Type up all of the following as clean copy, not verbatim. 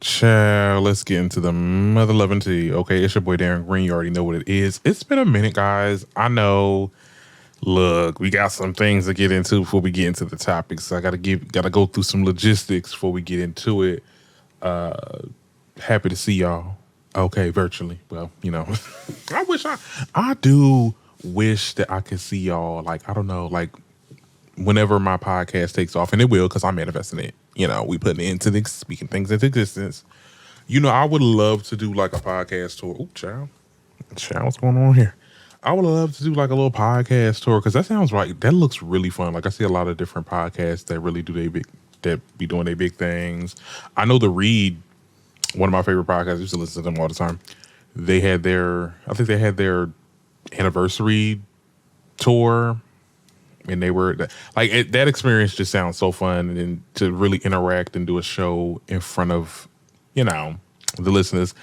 Child, let's get into the mother loving tea. Okay, it's your boy Darren Green. You already know what it is. It's been a minute, guys. I know. Look, we got some things to get into before we get into the topics. I gotta go through some logistics before we get into it. Happy to see y'all. Okay, virtually. Well, I do wish that I could see y'all. Like, I don't know, like whenever my podcast takes off, and it will, because I'm manifesting it. We putting it into speaking things into existence. I would love to do like a podcast tour. Oh, child, what's going on here? I would love to do like a little podcast tour because that sounds right. That looks really fun. Like I see a lot of different podcasts that really do that be doing their big things. I know the Read, one of my favorite podcasts. I used to listen to them all the time. I think they had their anniversary tour. And they were like, that experience just sounds so fun. And to really interact and do a show in front of, the listeners,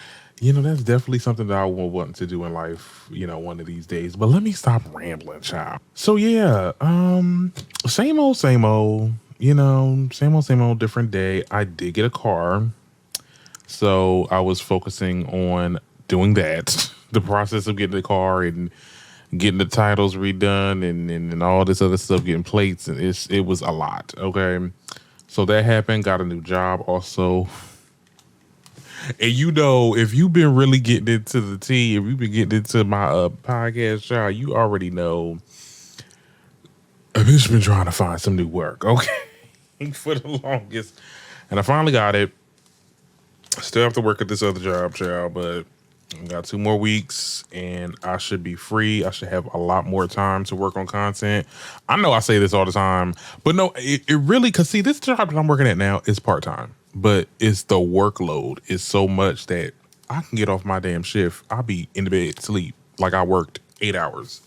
that's definitely something that I will want to do in life, one of these days. But let me stop rambling, child. So yeah, same old, same old, same old, different day. I did get a car. So I was focusing on doing that, the process of getting the car and getting the titles redone and all this other stuff, getting plates, and it was a lot. Okay, so that happened. Got a new job also, and if you've been really getting into the tea, if you've been getting into my podcast, child, you already know I've just been trying to find some new work. Okay, for the longest, and I finally got it. Still have to work at this other job, child, but I got 2 more weeks and I should be free. I should have a lot more time to work on content. I know I say this all the time, but no, it really, because see, this job that I'm working at now is part-time, but it's the workload is so much that I can get off my damn shift. I'll be in the bed, sleep, like I worked 8 hours.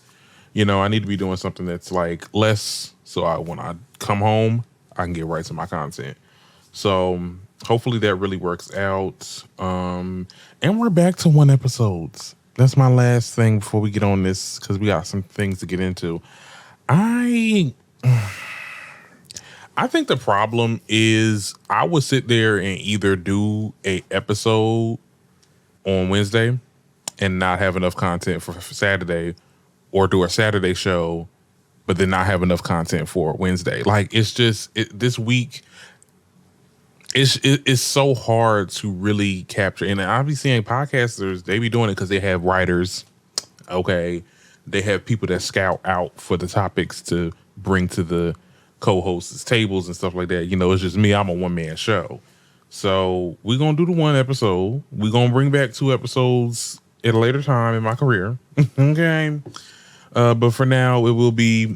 I need to be doing something that's like less, so when I come home, I can get right to my content. So hopefully that really works out. And we're back to 1 episodes. That's my last thing before we get on this, because we got some things to get into. I think the problem is I would sit there and either do a episode on Wednesday and not have enough content for Saturday, or do a Saturday show, but then not have enough content for Wednesday. Like, it's just this week. It's so hard to really capture. And I'll be seeing podcasters, they be doing it because they have writers. Okay. They have people that scout out for the topics to bring to the co-hosts' tables and stuff like that. It's just me. I'm a one-man show. So we're going to do the 1 episode. We're going to bring back 2 episodes at a later time in my career. Okay. But for now, it will be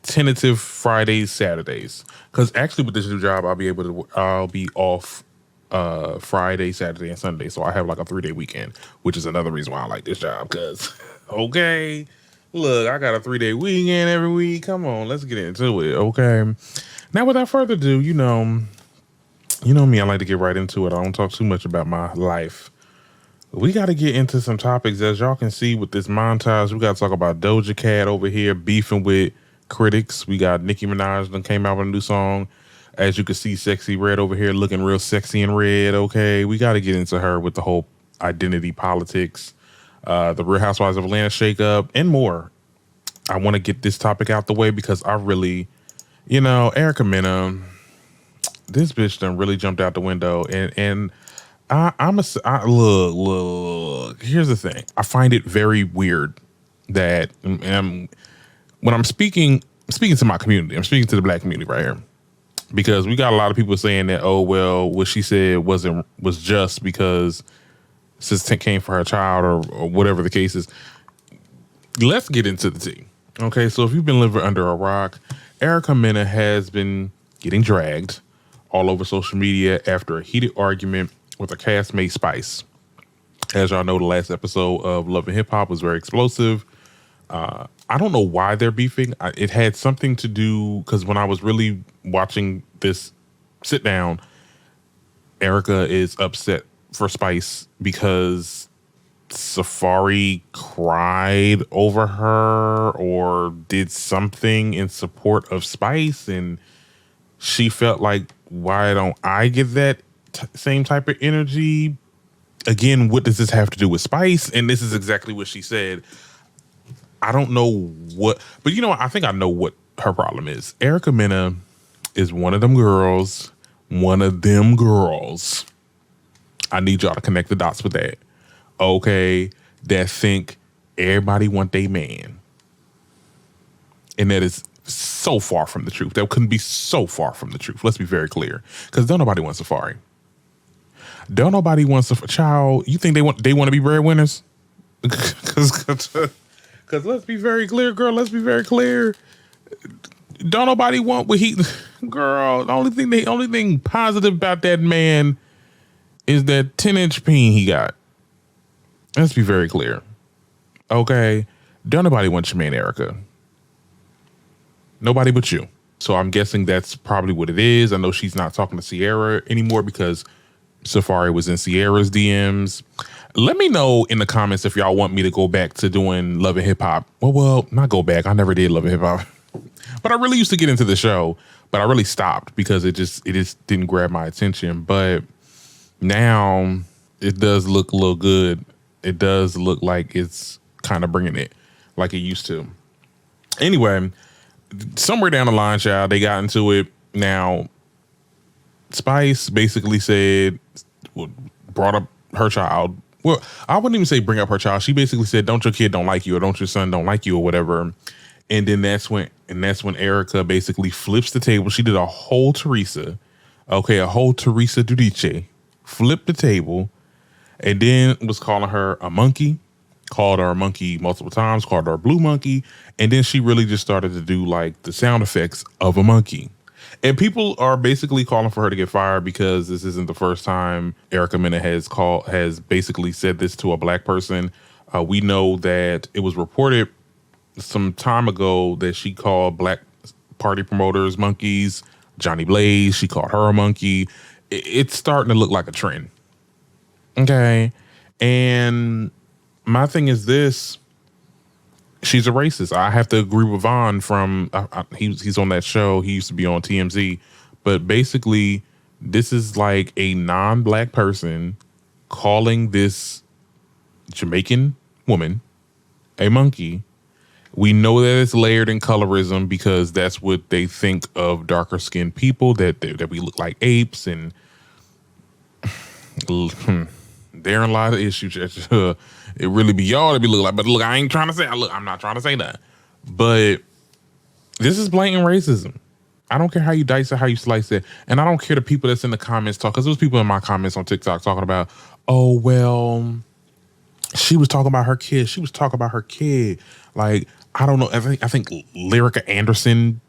tentative Fridays, Saturdays, because actually with this new job I'll be off Friday, Saturday, and Sunday, so I have like a 3-day weekend, which is another reason why I like this job. Because okay, look, I got a 3-day weekend every week. Come on, let's get into it. Okay, now without further ado, you know me, I like to get right into it. I don't talk too much about my life. We got to get into some topics. As y'all can see with this montage, we got to talk about Doja Cat over here beefing with critics. We got Nicki Minaj that came out with a new song. As you can see, Sexyy Red over here looking real sexy and red. Okay, we got to get into her with the whole identity politics, the Real Housewives of Atlanta shakeup, and more. I want to get this topic out the way because I really, Erica Mena, this bitch done really jumped out the window. And look. Here's the thing. I find it very weird that when I'm speaking to my community, I'm speaking to the Black community right here, because we got a lot of people saying that, oh, well, what she said was just because since it came for her child or whatever the case is. Let's get into the tea. Okay, so if you've been living under a rock, Erica Mena has been getting dragged all over social media after a heated argument with her castmate Spice. As y'all know, the last episode of Love Hip Hop was very explosive. I don't know why they're beefing. It had something to do, because when I was really watching this sit down, Erica is upset for Spice because Safari cried over her or did something in support of Spice, and she felt like, why don't I get that same type of energy. Again, what does this have to do with Spice? And this is exactly what she said. I don't know what, but you know what? I think I know what her problem is. Erica Mena is one of them girls. One of them girls. I need y'all to connect the dots with that. Okay, that think everybody want their man. And that is so far from the truth. That couldn't be so far from the truth. Let's be very clear. Because don't nobody want Safari. Don't nobody want a child. You think they want to be breadwinners? Because let's be very clear, girl. Let's be very clear. Don't nobody want what he, girl. The only thing positive about that man is that 10-inch peen he got. Let's be very clear. Okay. Don't nobody want your man, Erica. Nobody but you. So I'm guessing that's probably what it is. I know she's not talking to Sierra anymore because Safari was in Sierra's DMs. Let me know in the comments if y'all want me to go back to doing Love and Hip Hop. Well, not go back. I never did Love and Hip Hop. But I really used to get into the show, but I really stopped because it just didn't grab my attention. But now it does look a little good. It does look like it's kind of bringing it like it used to. Anyway, somewhere down the line, child, they got into it. Now, Spice basically brought up her child. Well, I wouldn't even say bring up her child. She basically said, don't your kid don't like you, or don't your son don't like you, or whatever. And then that's when Erica basically flips the table. She did a whole Teresa. Okay, a whole Teresa Giudice. Flipped the table. And then was calling her a monkey. Called her a monkey multiple times. Called her a blue monkey. And then she really just started to do like the sound effects of a monkey. And people are basically calling for her to get fired because this isn't the first time Erica Mena has basically said this to a black person. We know that it was reported some time ago that she called black party promoters monkeys. Johnny Blaze, she called her a monkey. It's starting to look like a trend. Okay. And my thing is this. She's a racist. I have to agree with Vaughn from, he's on that show. He used to be on TMZ. But basically, this is like a non-black person calling this Jamaican woman a monkey. We know that it's layered in colorism because that's what they think of darker skinned people, that we look like apes, and therein lie the issue. It really be y'all that be looking like, but look, I ain't trying to say, I'm not trying to say that. But this is blatant racism. I don't care how you dice it, how you slice it. And I don't care the people that's in the comments talk, because there's people in my comments on TikTok talking about, oh, well, she was talking about her kid. She was talking about her kid. Like, I don't know. I think Lyrica Anderson,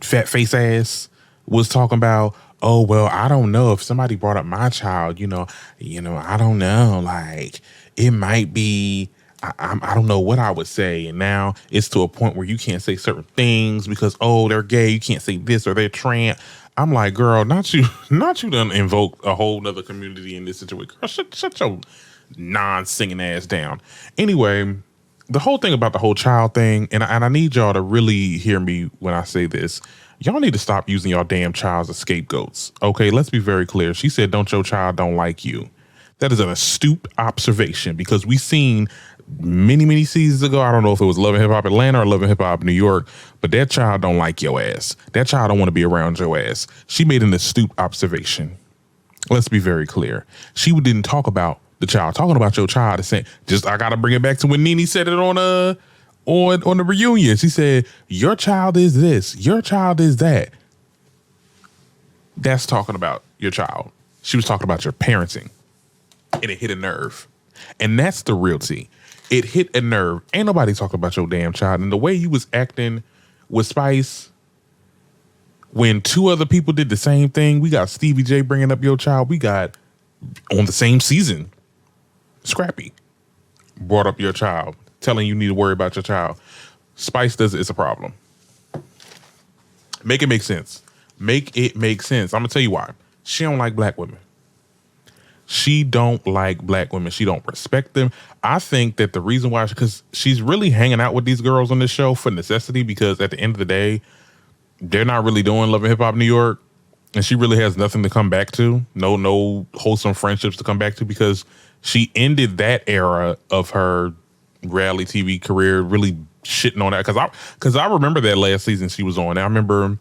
fat face ass, was talking about, oh, well, I don't know if somebody brought up my child, you know, I don't know. Like, it might be, I don't know what I would say. And now it's to a point where you can't say certain things because, oh, they're gay. You can't say this, or they're trans. I'm like, girl, not you done invoke a whole nother community in this situation. Girl, shut your non-singing ass down. Anyway, the whole thing about the whole child thing, and I need y'all to really hear me when I say this. Y'all need to stop using y'all damn childs as scapegoats. Okay, let's be very clear. She said, don't your child don't like you. That is an astute observation because we seen many, many seasons ago, I don't know if it was Love and Hip Hop Atlanta or Love and Hip Hop New York, but that child don't like your ass. That child don't want to be around your ass. She made an astute observation. Let's be very clear. She didn't talk about the child. Talking about your child is saying, I got to bring it back to when Nene said it on the reunion. She said, your child is this. Your child is that. That's talking about your child. She was talking about your parenting. And it hit a nerve. And that's the real tea. It hit a nerve. Ain't nobody talking about your damn child. And the way you was acting with Spice, when two other people did the same thing, we got Stevie J bringing up your child. We got, on the same season, Scrappy brought up your child, telling you need to worry about your child. Spice does it. It's a problem. Make it make sense. Make it make sense. I'm going to tell you why. She don't like black women. She don't like black women. She don't respect them. I think that the reason why, because she's really hanging out with these girls on this show for necessity, because at the end of the day, they're not really doing Love and Hip Hop New York. and she really has nothing to come back to. No wholesome friendships to come back to, because she ended that era of her reality TV career really shitting on that. Because I remember that last season she was on. I remember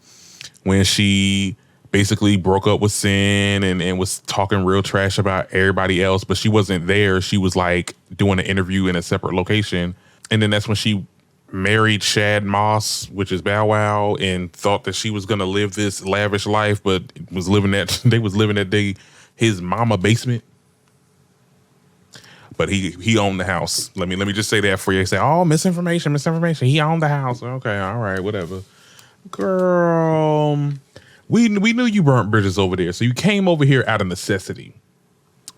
when she basically broke up with Sin and was talking real trash about everybody else, but she wasn't there. She was like doing an interview in a separate location. And then that's when she married Shad Moss, which is Bow Wow, and thought that she was gonna live this lavish life, but was living that his mama basement. But he owned the house. Let me just say that for you. Say, oh, misinformation. He owned the house. Okay, all right, whatever. Girl, we knew you burnt bridges over there, so you came over here out of necessity.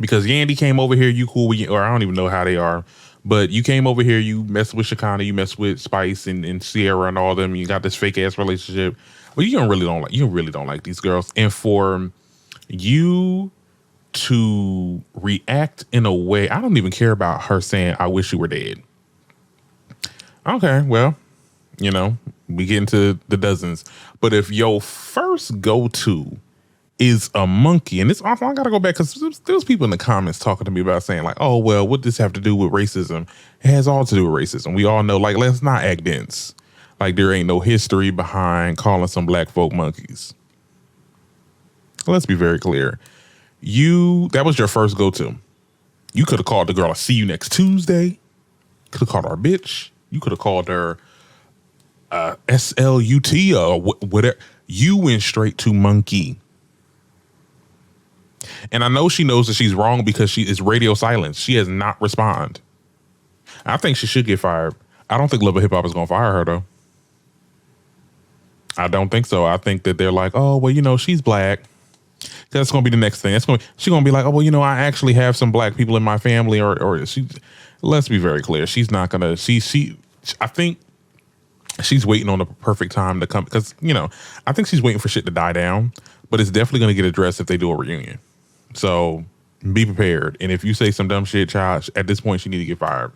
Because Yandy came over here, you cool with, or I don't even know how they are, but you came over here, you messed with Shekinah, you messed with Spice and Sierra and all them. You got this fake ass relationship. Well, you really don't like these girls, and for you to react in a way, I don't even care about her saying, I wish you were dead. Okay, well, we get into the dozens. But if your first go-to is a monkey, and it's awful, I gotta go back, because there's people in the comments talking to me about saying like, oh, well, what does this have to do with racism? It has all to do with racism. We all know, like, let's not act dense. Like, there ain't no history behind calling some black folk monkeys. Let's be very clear. That was your first go-to. You could have called the girl, I'll see you next Tuesday. Could have called her a bitch. You could have called her SLUT or whatever. You went straight to monkey. And I know she knows that she's wrong because she is radio silence. She has not responded. I think she should get fired. I don't think Love Hip Hop is going to fire her, though. I don't think so. I think that they're like, oh, well, she's black. That's going to be the next thing. She's going to be like, oh, well, I actually have some black people in my family, or she. Let's be very clear. She's not going to. I think she's waiting on the perfect time to come, because, I think she's waiting for shit to die down, but it's definitely going to get addressed if they do a reunion. So be prepared. And if you say some dumb shit, child, at this point, you need to get fired.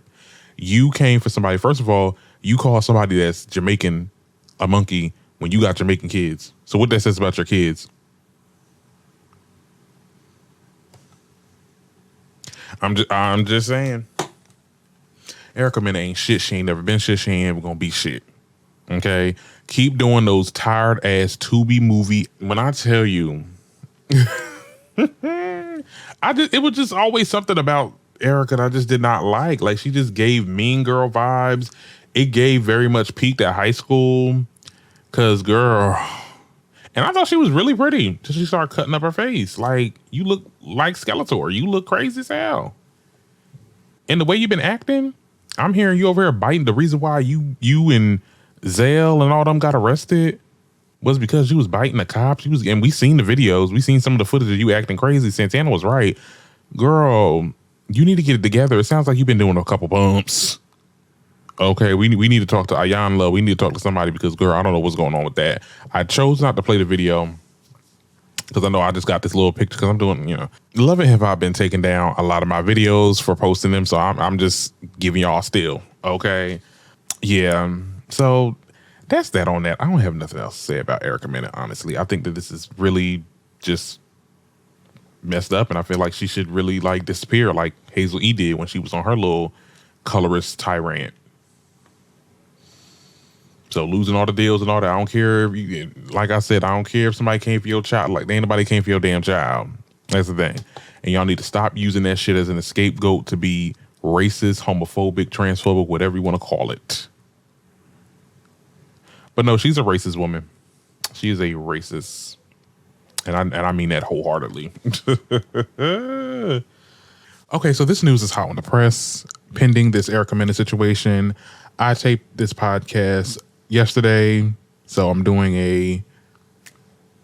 You came for somebody. First of all, you call somebody that's Jamaican a monkey when you got Jamaican kids. So what that says about your kids? I'm just saying. Erica Mena ain't shit. She ain't never been shit. She ain't ever gonna be shit. Okay? Keep doing those tired ass Tubi movie. When I tell you, it was just always something about Erica that I just did not like. Like, she just gave Mean Girl vibes. It gave very much peaked at high school. Cause girl, and I thought she was really pretty until she started cutting up her face. Like, you look like Skeletor. You look crazy as hell. And the way you've been acting, I'm hearing you over here biting. The reason why you and Zell and all them got arrested was because you was biting the cops. And we seen the videos. We seen some of the footage of you acting crazy. Santana was right. Girl, you need to get it together. It sounds like you've been doing a couple bumps. Okay, we need to talk to Ayanla. We need to talk to somebody, because, girl, I don't know what's going on with that. I chose not to play the video because I know I just got this little picture, because I'm doing, Love and Hip Hop been taking down a lot of my videos for posting them, so I'm just giving y'all still. Okay, yeah. So that's that on that. I don't have nothing else to say about Erica Mena, honestly. I think that this is really just messed up, and I feel like she should really like disappear like Hazel E did when she was on her little colorist tirade. So losing all the deals and all that, I don't care if you, like I said, I don't care if somebody came for your child. Like, ain't nobody came for your damn child. That's the thing. And y'all need to stop using that shit as an scapegoat to be racist, homophobic, transphobic, whatever you want to call it. But no, she's a racist woman. She is a racist. And I mean that wholeheartedly. Okay, so this news is hot on the press. Pending this Erica Mena situation, I taped this podcast yesterday, so I'm doing a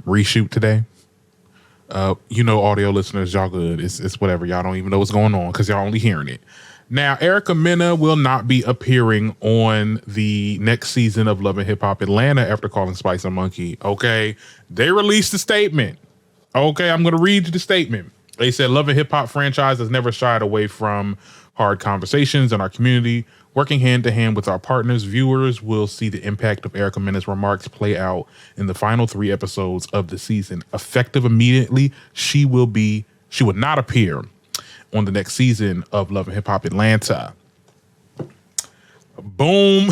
reshoot today. Audio listeners, y'all good. It's whatever. Y'all don't even know what's going on because y'all only hearing it. Now, Erica Mena will not be appearing on the next season of Love and Hip Hop Atlanta after calling Spice a monkey. Okay, they released a statement. Okay, I'm going to read you the statement. They said Love and Hip Hop franchise has never shied away from hard conversations in our community. Working hand to hand with our partners, viewers will see the impact of Erica Mena's remarks play out in the final 3 episodes of the season. Effective immediately, she will not appear on the next season of Love Hip Hop Atlanta. Boom.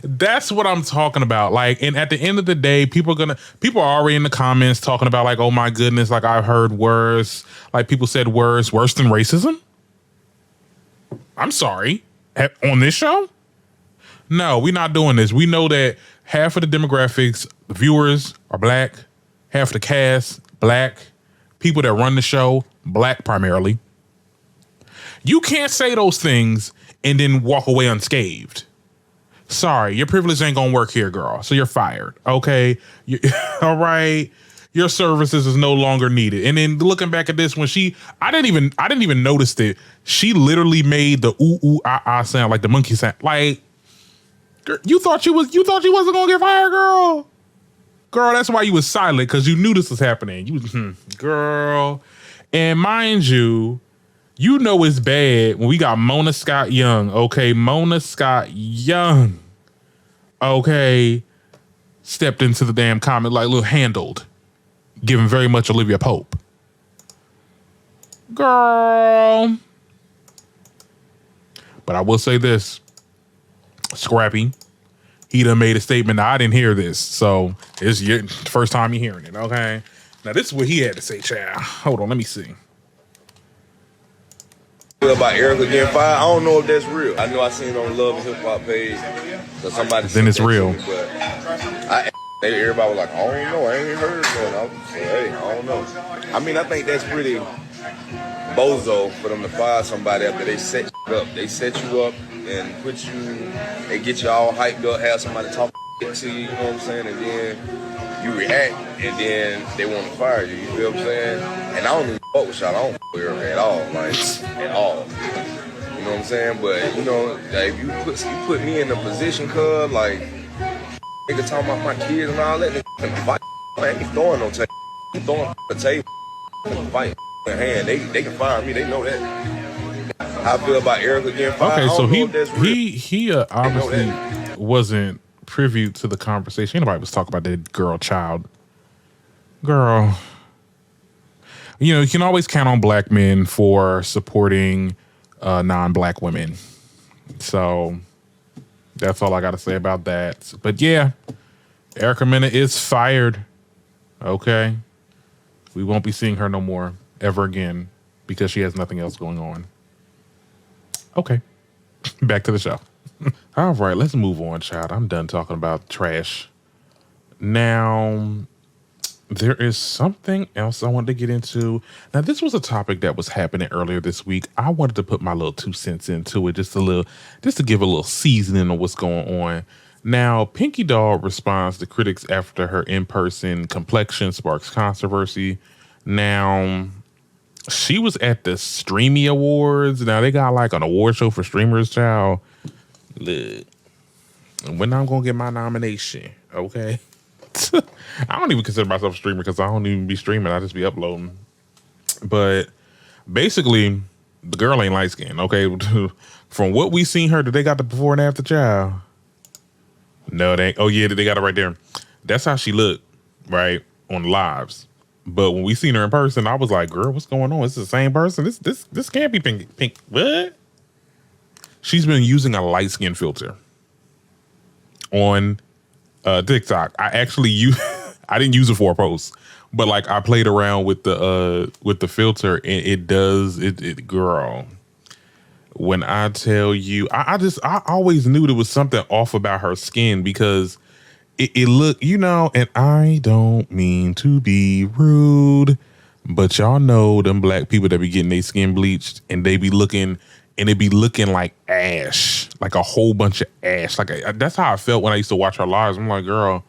That's what I'm talking about. Like, and at the end of the day, people are already in the comments talking about like, oh my goodness, like I've heard worse. Like people said worse than racism. I'm sorry. On this show? No, we're not doing this. We know that half of the demographics, the viewers are black, half of the cast, black, people that run the show, black primarily. You can't say those things and then walk away unscathed. Sorry, your privilege ain't gonna work here, girl. So you're fired. Okay. All right. Your services is no longer needed. And then looking back at this, when I didn't even notice it. She literally made the ooh ooh ah ah sound, like the monkey sound. Like, you thought she wasn't gonna get fired, girl. Girl, that's why you was silent, because you knew this was happening. You was girl. And mind you, you know it's bad when we got Mona Scott Young. Okay, Mona Scott Young. Okay, stepped into the damn comment like little handled. Giving very much Olivia Pope. Girl. But I will say this. Scrappy. He done made a statement. I didn't hear this. So it's your first time you're hearing it. Okay. Now this is what he had to say, child. Hold on. Let me see. About Erica getting fired, I don't know if that's real. I know I seen it on the Love Hip Hop page. So somebody then it's real. Me, but everybody was like, I don't know, I ain't heard that. I was like, hey, I don't know. I mean, I think that's pretty bozo for them to fire somebody after they set you up. They set you up and put you, they get you all hyped up, have somebody talk to you, you know what I'm saying? And then you react, and then they want to fire you, you feel what I'm saying? And I don't even fuck with y'all, I don't fuck with her at all, like, at all. You know what I'm saying? But, you know, like, you put me in a position, cuz, like, nigga talking about my kids and all that, nigga fight, man, he throwing no table, he throwing a table, fight in hand, they can fire me, they know that. How I feel about Erica getting fired. Okay, so he obviously wasn't privy to the conversation. Anybody was talking about that child. Girl. You know, you can always count on black men for supporting non-black women. So that's all I got to say about that. But yeah, Erica Mena is fired. Okay. We won't be seeing her no more ever again because she has nothing else going on. Okay. Back to the show. All right, let's move on, child. I'm done talking about trash. Now, there is something else I wanted to get into. Now, this was a topic that was happening earlier this week. I wanted to put my little 2 cents into it, just to give a little seasoning of what's going on. Now, Pinky Doll responds to critics after her in-person complexion sparks controversy. Now, she was at the Streamy Awards. Now, they got like an award show for streamers, child. Look, when I'm going to get my nomination, okay? I don't even consider myself a streamer because I don't even be streaming. I just be uploading. But basically, the girl ain't light skinned, okay? From what we seen her, did they got the before and after, child? No, they ain't. Oh, yeah, they got it right there. That's how she looked, right, on the lives. But when we seen her in person, I was like, girl, what's going on? It's the same person. This can't be Pink. What? She's been using a light skin filter on TikTok. I didn't use it for a post, but like I played around with the filter, and it does it, girl. When I tell you, I always knew there was something off about her skin because it looked, you know, and I don't mean to be rude, but y'all know them black people that be getting their skin bleached and they be looking, and it be looking like ash, like a whole bunch of ash. Like that's how I felt when I used to watch her lives. I'm like, girl,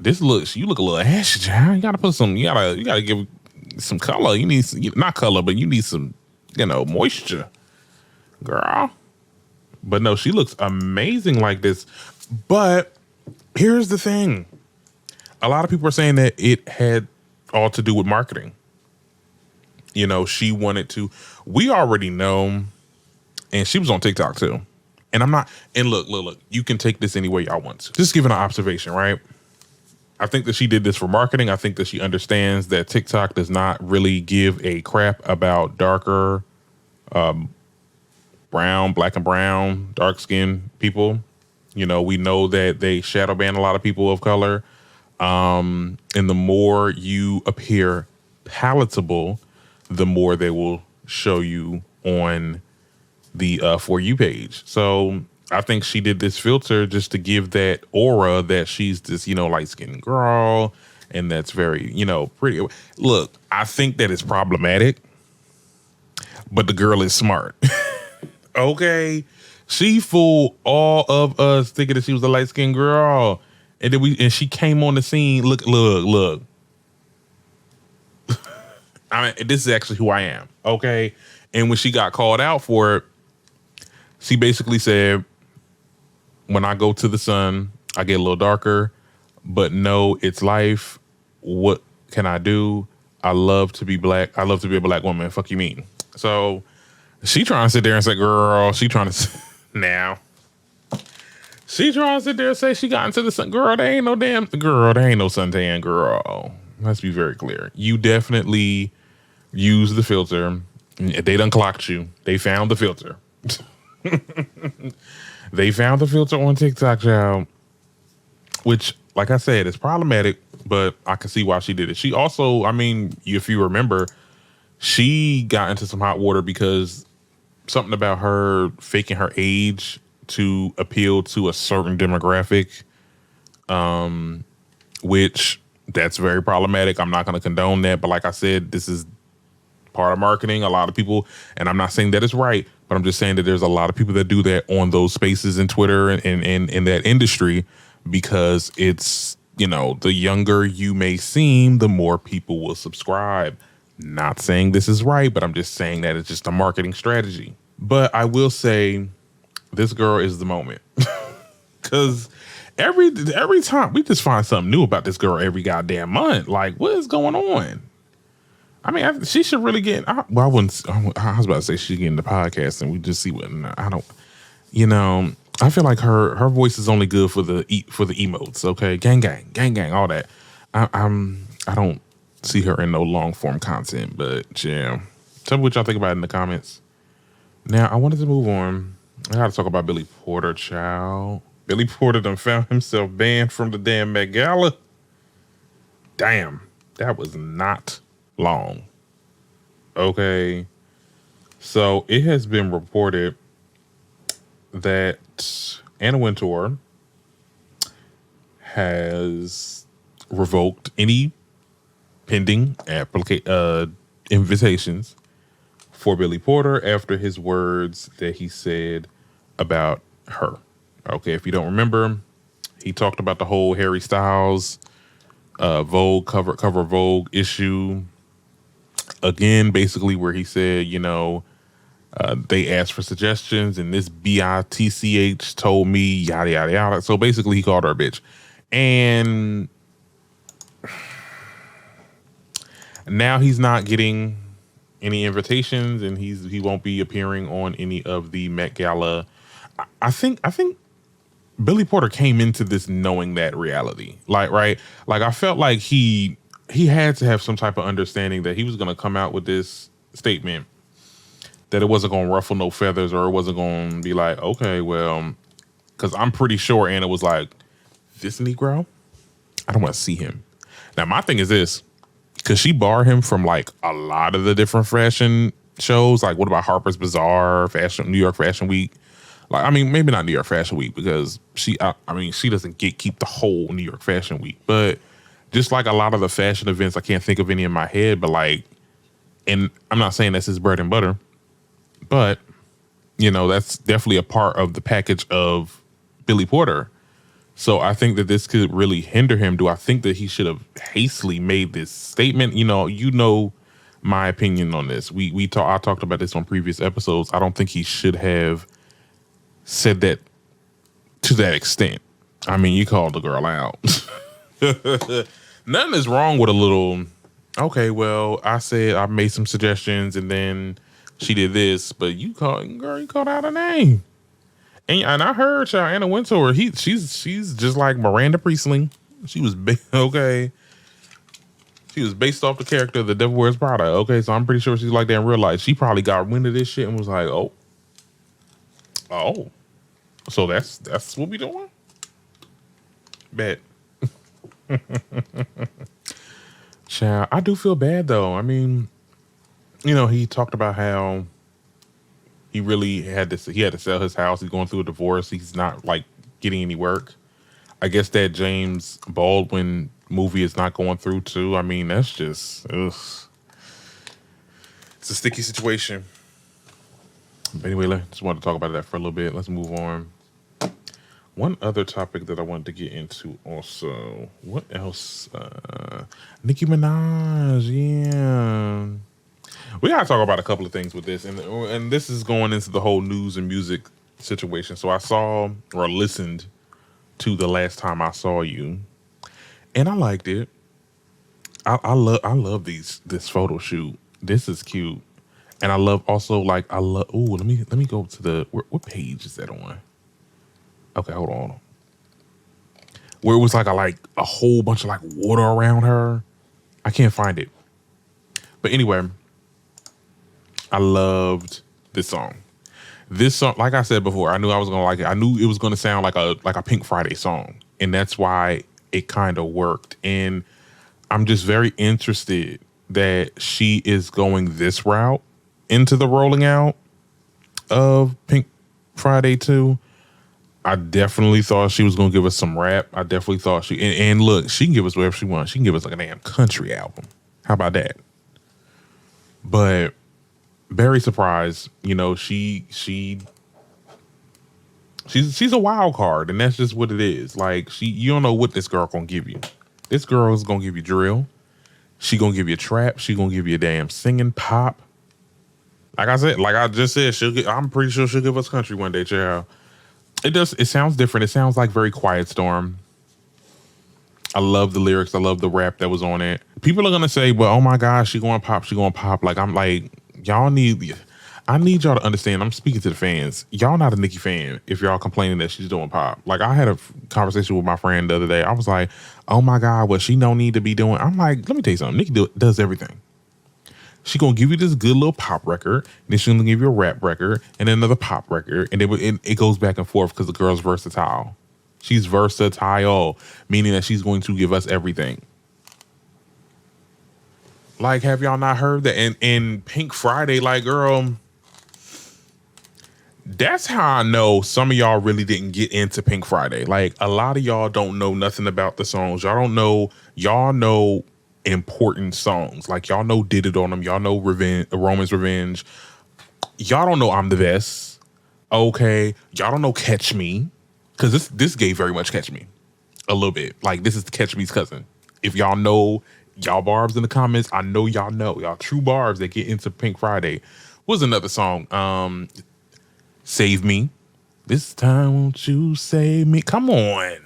you look a little ashy, child. You gotta put some, you gotta give some color. You need not color, but you need some, moisture, girl. But no, she looks amazing like this. But here's the thing. A lot of people are saying that it had all to do with marketing. You know, she wanted to. We already know, and she was on TikTok too. And I'm not. And look. You can take this any way y'all want to. Just giving an observation, right? I think that she did this for marketing. I think that she understands that TikTok does not really give a crap about darker, brown, black and brown, dark skinned people. You know, we know that they shadow ban a lot of people of color. And the more you appear palatable, the more they will show you on the For You page. So I think she did this filter just to give that aura that she's this, you know, light-skinned girl and that's very, you know, pretty. Look, I think that it's problematic, but the girl is smart. Okay. She fooled all of us thinking that she was a light-skinned girl. And then she came on the scene. Look. I mean, this is actually who I am. Okay. And when she got called out for it, she basically said, when I go to the sun, I get a little darker, but no, it's life. What can I do? I love to be black. I love to be a black woman. Fuck you mean? So she trying to sit there and say, girl, she trying to now. She trying to sit there and say she got into the sun. Girl, there ain't no damn girl. There ain't no suntan, girl. Let's be very clear. You definitely use the filter. They done clocked you. They found the filter. They found the filter on TikTok, child. Which, like I said, is problematic, but I can see why she did it. She also, I mean, if you remember, she got into some hot water because something about her faking her age to appeal to a certain demographic, which that's very problematic. I'm not going to condone that. But like I said, this is part of marketing. A lot of people, and I'm not saying that it's right, but I'm just saying that there's a lot of people that do that on those spaces in Twitter and in that industry because it's, you know, the younger you may seem, the more people will subscribe. Not saying this is right, but I'm just saying that it's just a marketing strategy. But I will say this girl is the moment because every time we just find something new about this girl every goddamn month. Like, what is going on? I mean, she should really get. I was about to say she should get in the podcast and we just see what. I don't. You know, I feel like her voice is only good for the emotes. Okay, gang, all that. I don't see her in no long form content, but yeah. Tell me what y'all think about it in the comments. Now I wanted to move on. I gotta talk about Billy Porter, child. Billy Porter done found himself banned from the damn Met Gala. Damn, that was not long. Okay. So it has been reported that Anna Wintour has revoked any pending invitations for Billy Porter after his words that he said about her. Okay, if you don't remember, he talked about the whole Harry Styles Vogue cover Vogue issue again, basically where he said, you know, they asked for suggestions and this bitch told me yada yada yada. So basically he called her a bitch. And now he's not getting any invitations and he won't be appearing on any of the Met Gala. I think Billy Porter came into this knowing that reality. Like, right? Like I felt like he had to have some type of understanding that he was going to come out with this statement that it wasn't going to ruffle no feathers or it wasn't going to be like, okay, well, because I'm pretty sure Anna was like, this Negro, I don't want to see him. Now, my thing is this, because she barred him from like a lot of the different fashion shows. Like, what about Harper's Bazaar, New York Fashion Week? Like, I mean, maybe not New York Fashion Week because she doesn't keep the whole New York Fashion Week. But just like a lot of the fashion events, I can't think of any in my head, but like, and I'm not saying that's his bread and butter, but, you know, that's definitely a part of the package of Billy Porter. So I think that this could really hinder him. Do I think that he should have hastily made this statement? You know my opinion on this. I talked about this on previous episodes. I don't think he should have said that to that extent. I mean, you called the girl out. Nothing is wrong with a little okay, well, I said I made some suggestions and then she did this, but you called out a name. And I heard y'all Anna Wintour, she's just like Miranda Priestley. She was okay. She was based off the character of The Devil Wears Prada. Okay, so I'm pretty sure she's like that in real life. She probably got wind of this shit and was like, oh. So that's what we doing? Bet. Child, I do feel bad though. I mean, he talked about how he really had to sell his house. He's going through a divorce. He's not like getting any work. I guess that James Baldwin movie is not going through too. I mean, that's just it's a sticky situation. But anyway, I just wanted to talk about that for a little bit. Let's move on. One other topic that I wanted to get into also. What else? Nicki Minaj, yeah. We gotta talk about a couple of things with this, and this is going into the whole news and music situation. So I saw or listened to The Last Time I Saw You, and I liked it. I love this photo shoot. This is cute, and I love also like I love. Oh, let me go to the what page is that on? Okay, hold on. Where it was like a whole bunch of like water around her. I can't find it. But anyway, I loved this song. This song, like I said before, I knew I was gonna like it. I knew it was gonna sound like a Pink Friday song. And that's why it kind of worked. And I'm just very interested that she is going this route into the rolling out of Pink Friday 2. I definitely thought she was going to give us some rap. I definitely thought and look, she can give us whatever she wants. She can give us like a damn country album. How about that? But very surprised, she's a wild card, and that's just what it is. Like you don't know what this girl going to give you. This girl is going to give you drill. She going to give you trap. She going to give you a damn singing pop. Like I just said, I'm pretty sure she'll give us country one day, child. It sounds different. It sounds like very Quiet Storm. I love the lyrics. I love the rap that was on it. People are going to say, well, oh my gosh, she going pop. Like, I'm like, I need y'all to understand. I'm speaking to the fans. Y'all not a Nicki fan if y'all complaining that she's doing pop. Like, I had a conversation with my friend the other day. I was like, oh my God, what she don't need to be doing. I'm like, let me tell you something. Nicki does everything. She gonna give you this good little pop record, then she's gonna give you a rap record, and then another pop record, and it goes back and forth because the girl's versatile. She's versatile, meaning that she's going to give us everything. Like, have y'all not heard that? And Pink Friday, like, girl, that's how I know some of y'all really didn't get into Pink Friday. Like, a lot of y'all don't know nothing about the songs. Y'all know important songs. Like, y'all know Did It On Them. Y'all know Roman's Revenge. Y'all don't know I'm the Best. Okay. Y'all don't know Catch Me. Because this gave very much Catch Me. A little bit. Like, this is Catch Me's cousin. If y'all know, y'all barbs in the comments, I know y'all know. Y'all true barbs that get into Pink Friday. What was another song? Save Me. This time won't you save me? Come on.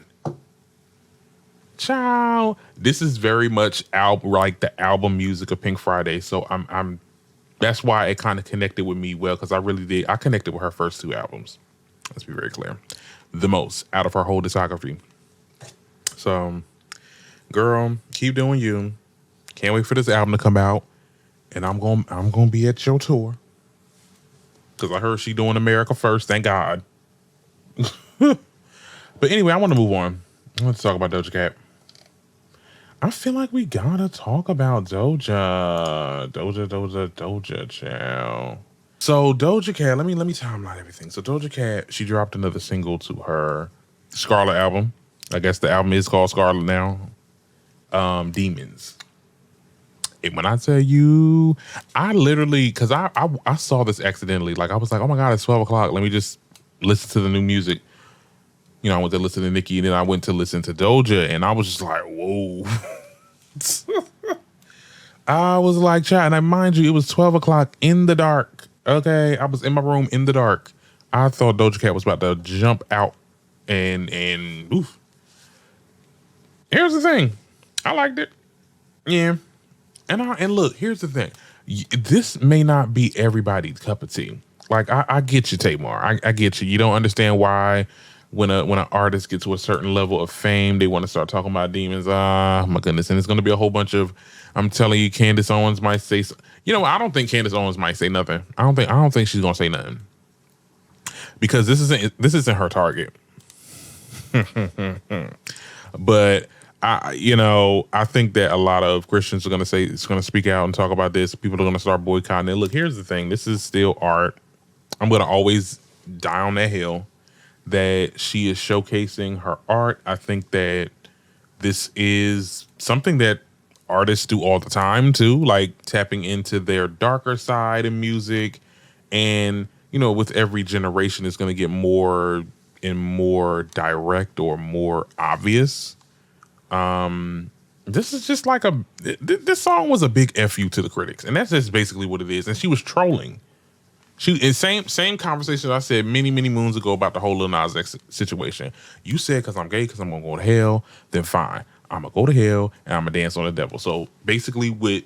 Child, this is very much like the album music of Pink Friday. So I'm that's why it kind of connected with me well, because I really did. I connected with her first two albums. Let's be very clear. The most out of her whole discography. So, girl, keep doing you. Can't wait for this album to come out. And I'm gonna be at your tour. Because I heard she doing America first, thank God. But anyway, I want to move on. I want to talk about Doja Cat. I feel like we gotta talk about Doja, child. So Doja Cat, let me timeline everything. So Doja Cat, she dropped another single to her Scarlet album. I guess the album is called Scarlet now. Demons. And when I tell you, I literally, because I saw this accidentally. Like, I was like, oh my God, it's 12 o'clock. Let me just listen to the new music. I went to listen to Nicki, and then I went to listen to Doja, and I was just like, whoa. I was like, chat, and mind you, it was 12 o'clock in the dark. Okay, I was in my room in the dark. I thought Doja Cat was about to jump out, and oof. Here's the thing. I liked it. Yeah. And look, here's the thing. This may not be everybody's cup of tea. Like I get you, Tamar. I get you. You don't understand why when an artist gets to a certain level of fame, they want to start talking about demons. Ah, my goodness. And it's going to be a whole bunch of, I'm telling you, Candace Owens might say, I don't think Candace Owens might say nothing. I don't think she's going to say nothing because this isn't her target. But I think that a lot of Christians are going to speak out and talk about this. People are going to start boycotting it. Look, here's the thing. This is still art. I'm going to always die on that hill that she is showcasing her art. I think that this is something that artists do all the time too, like tapping into their darker side in music. And, with every generation, it's going to get more and more direct or more obvious. This is just like this song was a big FU to the critics, and that's just basically what it is. And she was trolling. Same conversation I said many moons ago about the whole Lil Nas X situation. You said because I'm gay, because I'm gonna go to hell, then fine, I'm gonna go to hell and I'm gonna dance on the devil. So basically, what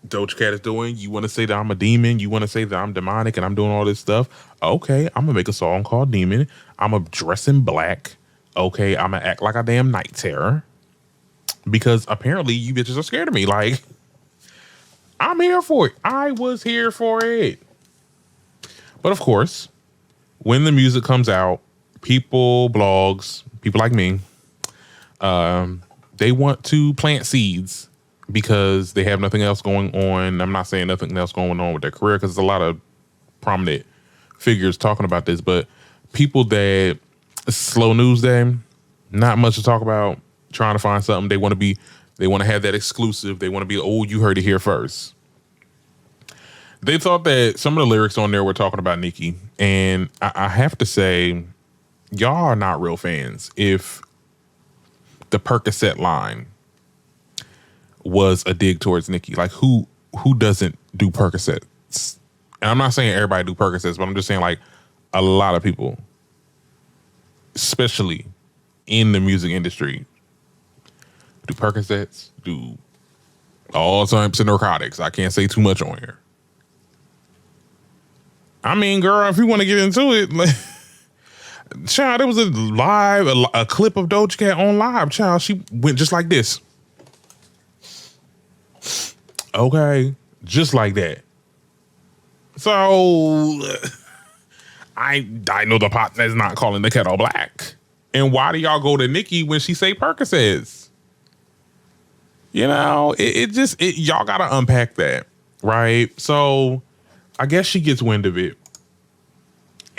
Doja Cat is doing, you want to say that I'm a demon, you want to say that I'm demonic, and I'm doing all this stuff. Okay, I'm gonna make a song called Demon. I'm gonna dress in black. Okay, I'm gonna act like a damn night terror. Because apparently you bitches are scared of me. Like, I'm here for it. I was here for it. But of course, when the music comes out, blogs, people like me, they want to plant seeds because they have nothing else going on. I'm not saying nothing else going on with their career because there's a lot of prominent figures talking about this. But people that slow news day, not much to talk about. Trying to find something. They want to have that exclusive. They want to be, you heard it here first. They thought that some of the lyrics on there were talking about Nicki. And I have to say, y'all are not real fans. If the Percocet line was a dig towards Nicki, like who doesn't do Percocets? And I'm not saying everybody do Percocets, but I'm just saying like a lot of people, especially in the music industry, do Percocets, do all types of narcotics. I can't say too much on here. I mean, girl, if you want to get into it, like, child, there was a clip of Doja Cat on live. Child, she went just like this. Okay, just like that. So I know the pot that's not calling the kettle black. And why do y'all go to Nicki when she say Percocets? Y'all gotta unpack that, right? So I guess she gets wind of it.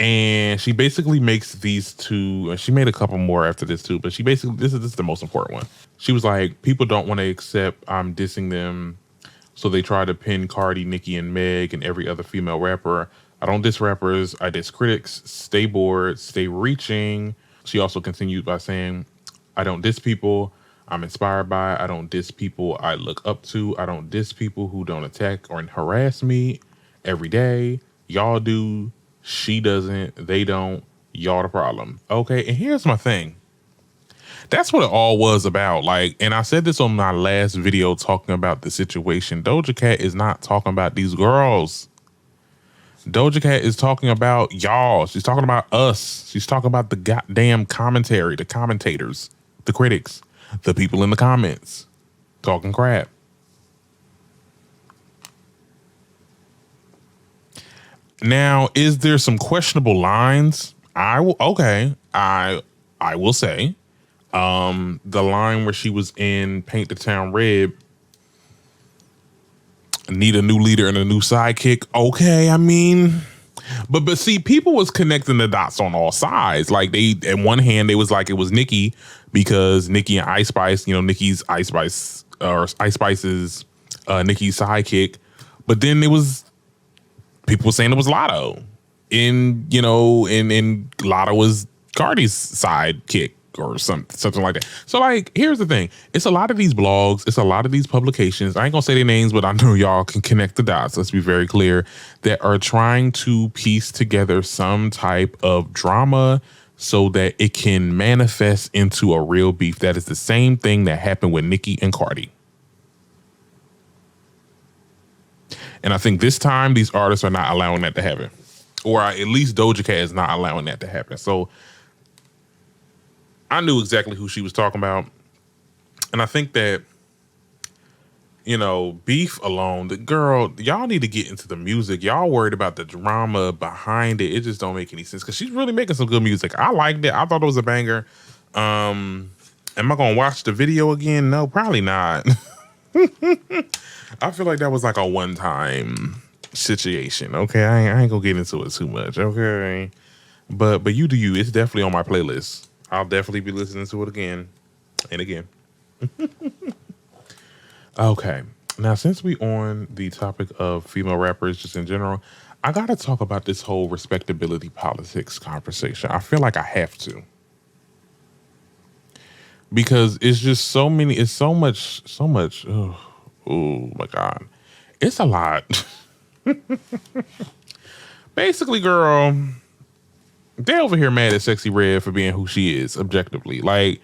And she basically makes these two, and she made a couple more after this too, but this is the most important one. She was like, people don't want to accept I'm dissing them. So they try to pin Cardi, Nicki, and Meg and every other female rapper. I don't diss rappers, I diss critics. Stay bored, stay reaching. She also continued by saying, I don't diss people I'm inspired by. I don't diss people I look up to. I don't diss people who don't attack or harass me every day. Y'all do. She doesn't. They don't. Y'all the problem. Okay, and here's my thing. That's what it all was about. Like, and I said this on my last video talking about the situation. Doja Cat is not talking about these girls. Doja Cat is talking about y'all. She's talking about us. She's talking about the goddamn commentary, the commentators, the critics, the people in the comments talking crap. Now, is there some questionable lines? I will say, the line where she was in Paint the Town Red, need a new leader and a new sidekick. Okay, I mean, but see, people was connecting the dots on all sides. Like they, at one hand, they was like it was Nicki because Nicki and Ice Spice, Nicki's Ice Spice or Ice Spice's Nicki's sidekick. But then it was people saying it was Lotto, and Lotto was Cardi's sidekick or something like that. So like, here's the thing. It's a lot of these blogs. It's a lot of these publications. I ain't gonna say their names, but I know y'all can connect the dots. Let's be very clear, that are trying to piece together some type of drama so that it can manifest into a real beef. That is the same thing that happened with Nicki and Cardi. And I think this time these artists are not allowing that to happen. Or at least Doja Cat is not allowing that to happen. So I knew exactly who she was talking about. And I think that, you know, beef alone, the girl, y'all need to get into the music. Y'all worried about the drama behind it. It just don't make any sense because she's really making some good music. I liked it. I thought it was a banger. Am I going to watch the video again? No, probably not. I feel like that was like a one-time situation. Okay, I ain't gonna get into it too much. Okay, but you do you. It's definitely on my playlist. I'll definitely be listening to it again and again. Okay, now since we on the topic of female rappers just in general, I gotta talk about this whole respectability politics conversation. I feel like I have to. Because it's just so many, it's so much. Oh my God. It's a lot. Basically, girl, they over here mad at Sexyy Red for being who she is, objectively. Like,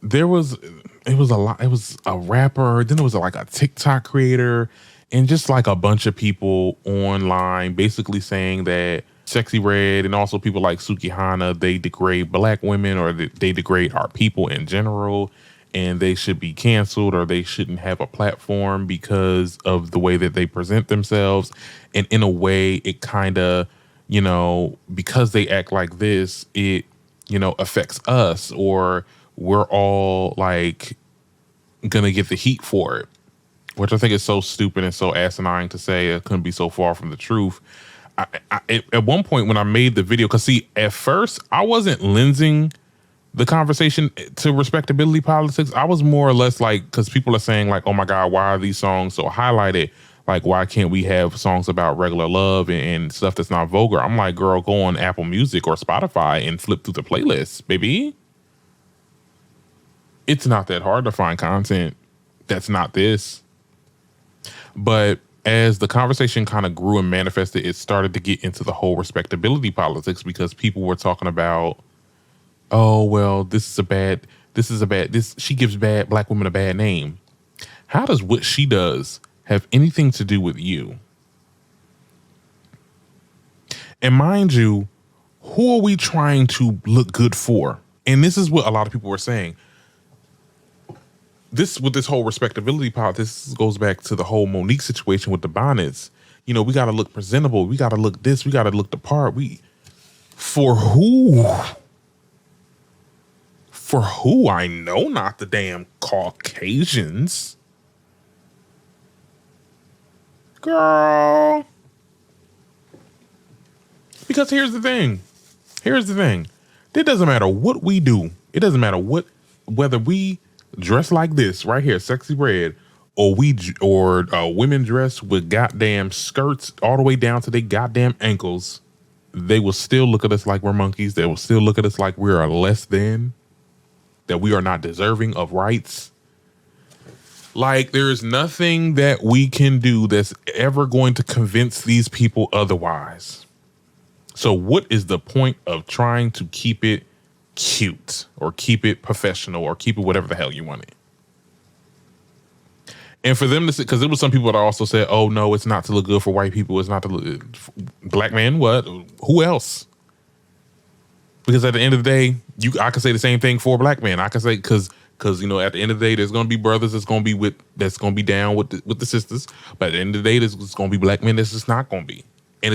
it was a rapper, then it was like a TikTok creator, and just like a bunch of people online basically saying that Sexyy Red and also people like Sukihana, they degrade black women or they degrade our people in general, and they should be canceled or they shouldn't have a platform because of the way that they present themselves. And in a way, it kind of, you know, because they act like this, it, you know, affects us, or we're all like gonna get the heat for it, which I think is so stupid and so asinine to say. It couldn't be so far from the truth. At one point when I made the video, because see, at first I wasn't lensing the conversation to respectability politics. I was more or less like, because people are saying like, oh my God, why are these songs so highlighted? Like, why can't we have songs about regular love and stuff that's not vulgar? I'm like, girl, go on Apple Music or Spotify and flip through the playlists, baby. It's not that hard to find content that's not this. But as the conversation kind of grew and manifested, it started to get into the whole respectability politics, because people were talking about, oh, well, she gives black women a bad name. How does what she does have anything to do with you? And mind you, who are we trying to look good for? And this is what a lot of people were saying. This whole respectability politics goes back to the whole Monique situation with the bonnets. You know, we got to look presentable. We got to look this. We got to look the part. For who? For who? I know not the damn Caucasians. Girl. Because here's the thing. It doesn't matter what we do. It doesn't matter whether we dress like this right here, Sexyy Red, or women dress with goddamn skirts all the way down to their goddamn ankles. They will still look at us like we're monkeys. They will still look at us like we are less than, that we are not deserving of rights. Like, there is nothing that we can do that's ever going to convince these people otherwise. So what is the point of trying to keep it cute or keep it professional or keep it whatever the hell you want it? And for them to say, because there was some people that also said, oh no, it's not to look good for white people. It's not to look, black man, what? Who else? Because at the end of the day, I could say the same thing for a black man. I could say, because you know, at the end of the day, there's gonna be brothers that's gonna be down with the sisters. But at the end of the day, there's gonna be black men that's just not gonna be. And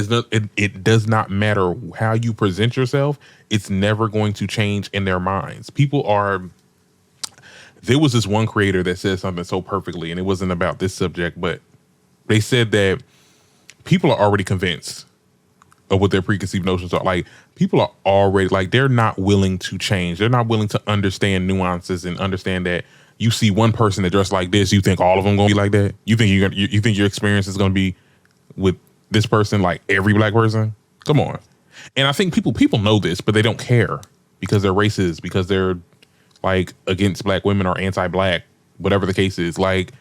it does not matter how you present yourself. It's never going to change in their minds. There was this one creator that said something so perfectly, and it wasn't about this subject, but they said that people are already convinced of what their preconceived notions are. Like, people are already, like, they're not willing to change. They're not willing to understand nuances and understand that you see one person that dressed like this, you think all of them gonna be like that. You think you think your experience is gonna be with this person like every black person? Come on. And I think people know this, but they don't care because they're racist, because they're like against black women or anti-black, whatever the case is. Like,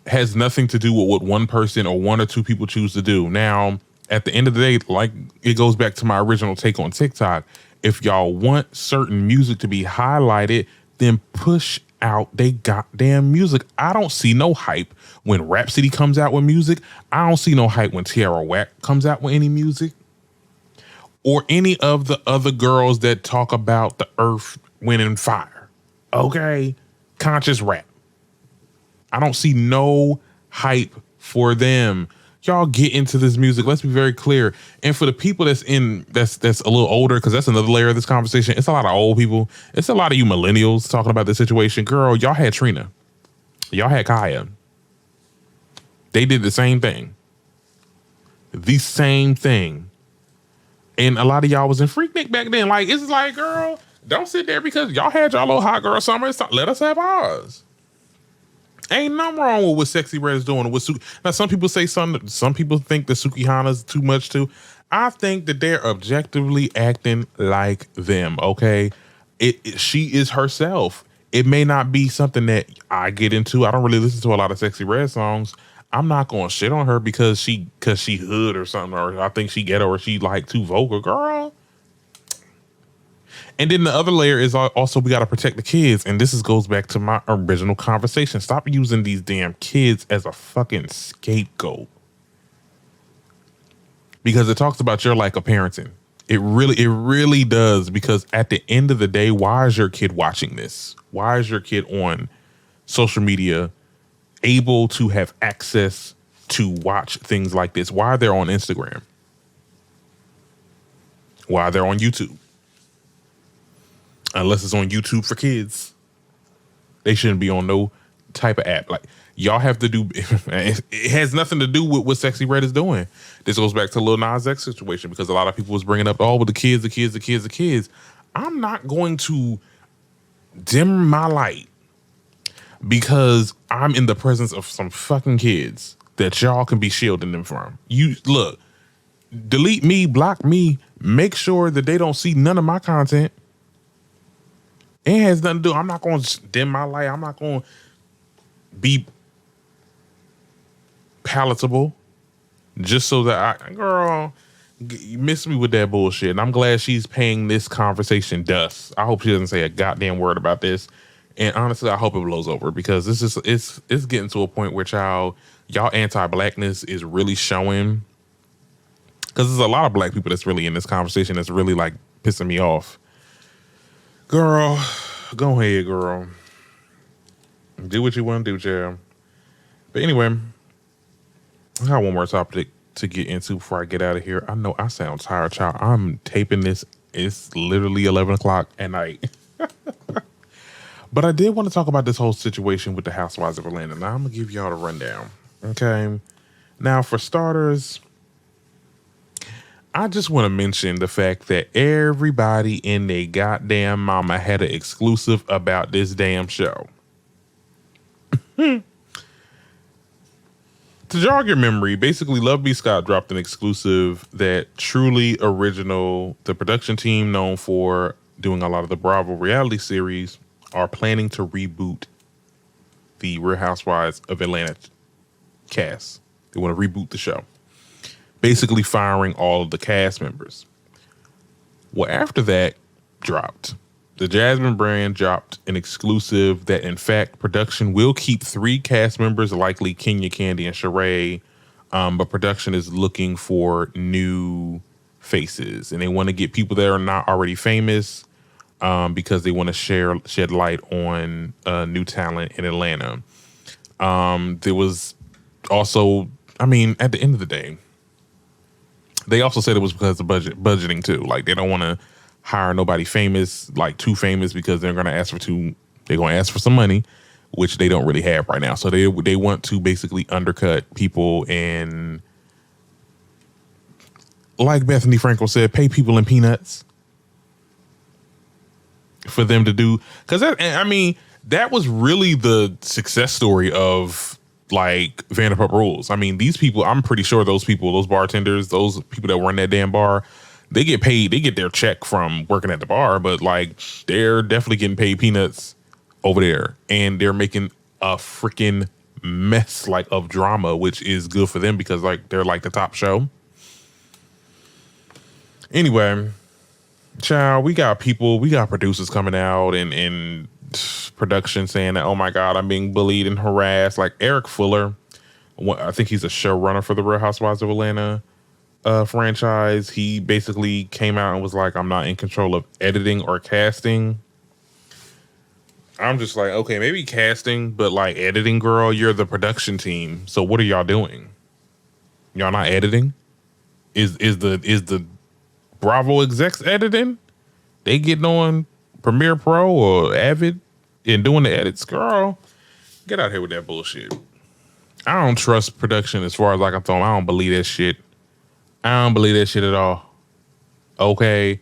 has nothing to do with what one person or one or two people choose to do. Now, at the end of the day, like, it goes back to my original take on TikTok. If y'all want certain music to be highlighted, then push out they goddamn music. I don't see no hype when Rhapsody comes out with music. I don't see no hype when Tierra Whack comes out with any music. Or any of the other girls that talk about the earth, wind, and fire. Okay? Conscious rap. I don't see no hype for them. Y'all get into this music. Let's be very clear. And for the people that's a little older, because that's another layer of this conversation. It's a lot of old people. It's a lot of you millennials talking about this situation. Girl, y'all had Trina. Y'all had Kaya. They did the same thing. The same thing. And a lot of y'all was in Freaknik back then. Like, it's like, girl, don't sit there because y'all had y'all little hot girl summer. Let us have ours. Ain't nothing wrong with what Sexyy Red is doing. Now, some people say something. Some people think that Sukihana's too much too. I think that they're objectively acting like them. Okay, she is herself. It may not be something that I get into. I don't really listen to a lot of Sexyy Red songs. I'm not gonna shit on her because she hood or something, or I think she ghetto, or she like too vocal, girl. And then the other layer is also we gotta protect the kids, and goes back to my original conversation. Stop using these damn kids as a fucking scapegoat, because it talks about your lack of parenting. It really does. Because at the end of the day, why is your kid watching this? Why is your kid on social media, able to have access to watch things like this? Why they're on Instagram? Why they're on YouTube? Unless it's on YouTube for kids, they shouldn't be on no type of app. Like, y'all have to do, it has nothing to do with what Sexyy Red is doing. This goes back to Lil Nas X situation, because a lot of people was bringing up, with the kids. I'm not going to dim my light because I'm in the presence of some fucking kids that y'all can be shielding them from. You look, delete me, block me, make sure that they don't see none of my content. It has nothing to do. I'm not going to dim my light. I'm not going to be palatable just so that girl, you miss me with that bullshit. And I'm glad she's paying this conversation dust. I hope she doesn't say a goddamn word about this. And honestly, I hope it blows over, because it's getting to a point where y'all anti-blackness is really showing. Because there's a lot of black people that's really in this conversation that's really like pissing me off. Girl, go ahead, girl. Do what you want to do, child. But anyway, I got one more topic to get into before I get out of here. I know I sound tired, child. I'm taping this. It's literally 11 o'clock at night. But I did want to talk about this whole situation with the Housewives of Atlanta. Now, I'm going to give y'all the rundown. Okay? Now, for starters, I just want to mention the fact that everybody in their goddamn mama had an exclusive about this damn show. To jog your memory, basically Love B. Scott dropped an exclusive that Truly Original, the production team known for doing a lot of the Bravo reality series, are planning to reboot the Real Housewives of Atlanta cast. They want to reboot the show, basically firing all of the cast members. Well, after that dropped, the Jasmine brand dropped an exclusive that, in fact, production will keep 3 cast members, likely Kenya, Candy, and Sheree, but production is looking for new faces, and they want to get people that are not already famous, because they want to shed light on new talent in Atlanta. There was also, I mean, at the end of the day, they also said it was because of budgeting too. Like, they don't want to hire nobody famous, like too famous, because they're going to ask for some money, which they don't really have right now. So they want to basically undercut people and, like Bethany Frankel said, pay people in peanuts for them to do. Because that was really the success story of like Vanderpump Rules. I mean, these people, I'm pretty sure those bartenders, those people that run that damn bar, they get paid, they get their check from working at the bar, but like they're definitely getting paid peanuts over there, and they're making a freaking mess like of drama, which is good for them because like they're like the top show. Anyway, child, we got producers coming out and production saying that, oh my God, I'm being bullied and harassed. Like Eric Fuller, I think he's a showrunner for the Real Housewives of Atlanta franchise. He basically came out and was like, I'm not in control of editing or casting. I'm just like, okay, maybe casting, but like editing, girl, you're the production team. So what are y'all doing? Y'all not editing? Is the Bravo execs editing? They getting on Premiere Pro or Avid and doing the edits? Girl, get out here with that bullshit. I don't trust production as far as like I'm talking. I don't believe that shit. I don't believe that shit at all. Okay.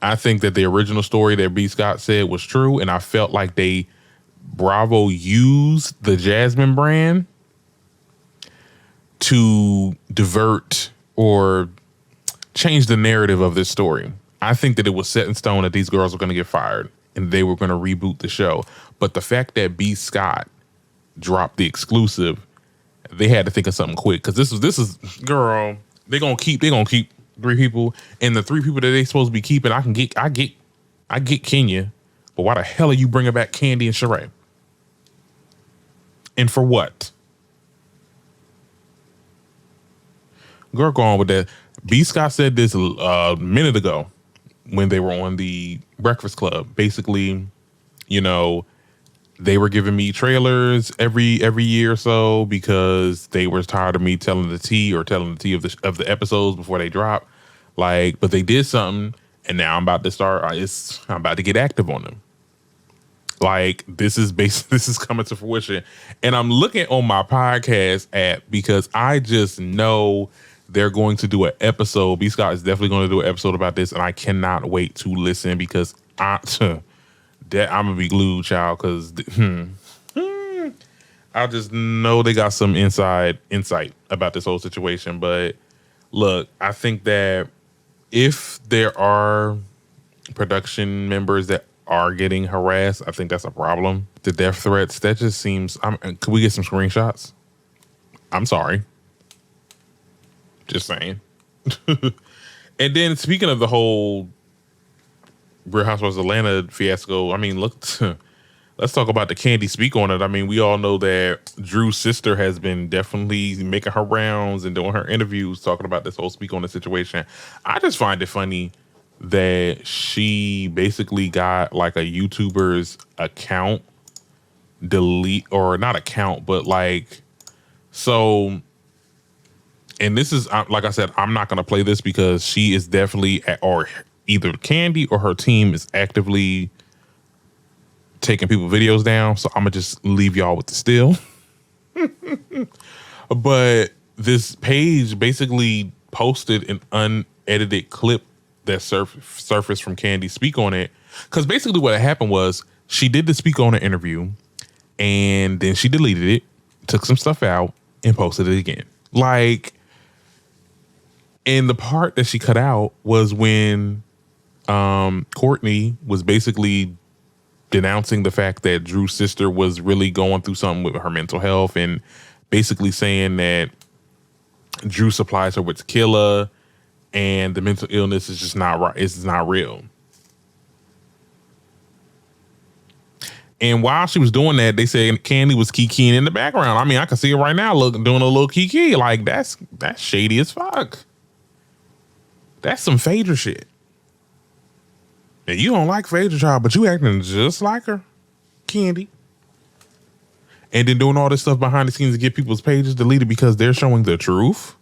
I think that the original story that B. Scott said was true, and I felt like Bravo used the Jasmine brand to divert or change the narrative of this story. I think that it was set in stone that these girls were going to get fired and they were going to reboot the show. But the fact that B. Scott dropped the exclusive, they had to think of something quick, because this is girl. They're gonna keep 3 people, and the 3 people that they supposed to be keeping, I get Kenya, but why the hell are you bringing back Candy and Sheree? And for what? Girl, go on with that. B. Scott said this a minute ago when they were on the Breakfast Club. Basically, you know, they were giving me trailers every year or so because they were tired of me telling the tea of the episodes before they drop. Like, but they did something, and now I'm about to start. I'm about to get active on them. Like, this is coming to fruition, and I'm looking on my podcast app because I just know they're going to do an episode. B. Scott is definitely going to do an episode about this, and I cannot wait to listen because I'm gonna be glued, child, because I just know they got some insight about this whole situation. But look, I think that if there are production members that are getting harassed, I think that's a problem. The death threats, that just seems. Could we get some screenshots? I'm sorry. Just saying. And then speaking of the whole Real Housewives of Atlanta fiasco, I mean, look, let's talk about the Candy Speak on It. I mean, we all know that Drew's sister has been definitely making her rounds and doing her interviews talking about this whole Speak on It situation. I just find it funny that she basically got like a YouTuber's account but like, so, and this is, like I said, I'm not going to play this because she is definitely, or either Candy or her team is actively taking people's videos down. So I'm going to just leave y'all with the still. But this page basically posted an unedited clip that surfaced from Candy Speak on It. Because basically what happened was she did the Speak on It interview and then she deleted it, took some stuff out and posted it again. Like, and the part that she cut out was when Courtney was basically denouncing the fact that Drew's sister was really going through something with her mental health and basically saying that Drew supplies her with tequila and the mental illness is just not right. It's not real. And while she was doing that, they said Candy was kikiing in the background. I mean, I can see it right now, doing a little kiki. Like, that's shady as fuck. That's some Phaedra shit. And you don't like Phaedra, child, but you acting just like her, Candy. And then doing all this stuff behind the scenes to get people's pages deleted because they're showing the truth.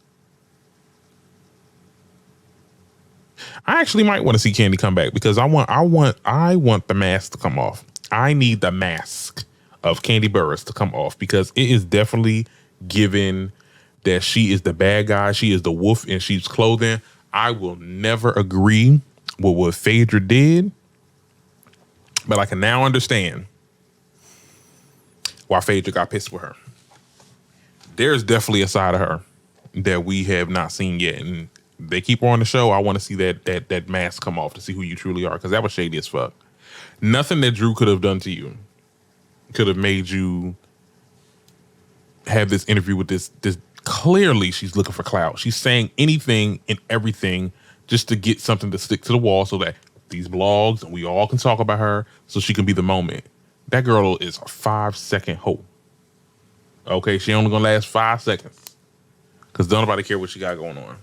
I actually might want to see Candy come back because I want the mask to come off. I need the mask of Candy Burris to come off because it is definitely given that she is the bad guy. She is the wolf in sheep's clothing. I will never agree with what Phaedra did, but I can now understand why Phaedra got pissed with her. There's definitely a side of her that we have not seen yet, and they keep her on the show. I want to see that mask come off to see who you truly are, because that was shady as fuck. Nothing that Drew could have done to you could have made you have this interview with this. Clearly, she's looking for clout. She's saying anything and everything just to get something to stick to the wall so that these blogs and we all can talk about her so she can be the moment. That girl is a 5-second hoe. Okay, she only gonna last 5 seconds. Because don't nobody care what she got going on.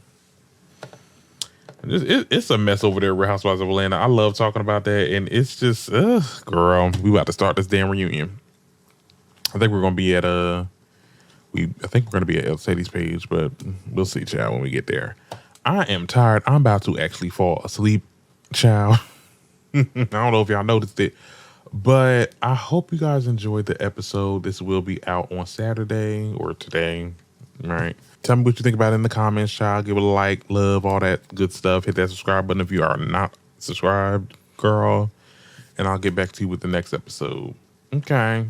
It's a mess over there at Real Housewives of Atlanta. I love talking about that. And it's just, girl, we about to start this damn reunion. I think we're gonna be at I think we're gonna be at Sadie's page, but we'll see, child, when we get there. I am tired. I'm about to actually fall asleep, child. I don't know if y'all noticed it, but I hope you guys enjoyed the episode. This will be out on Saturday or today, right? Tell me what you think about it in the comments, child. Give it a like, love, all that good stuff. Hit that subscribe button if you are not subscribed, girl. And I'll get back to you with the next episode. Okay.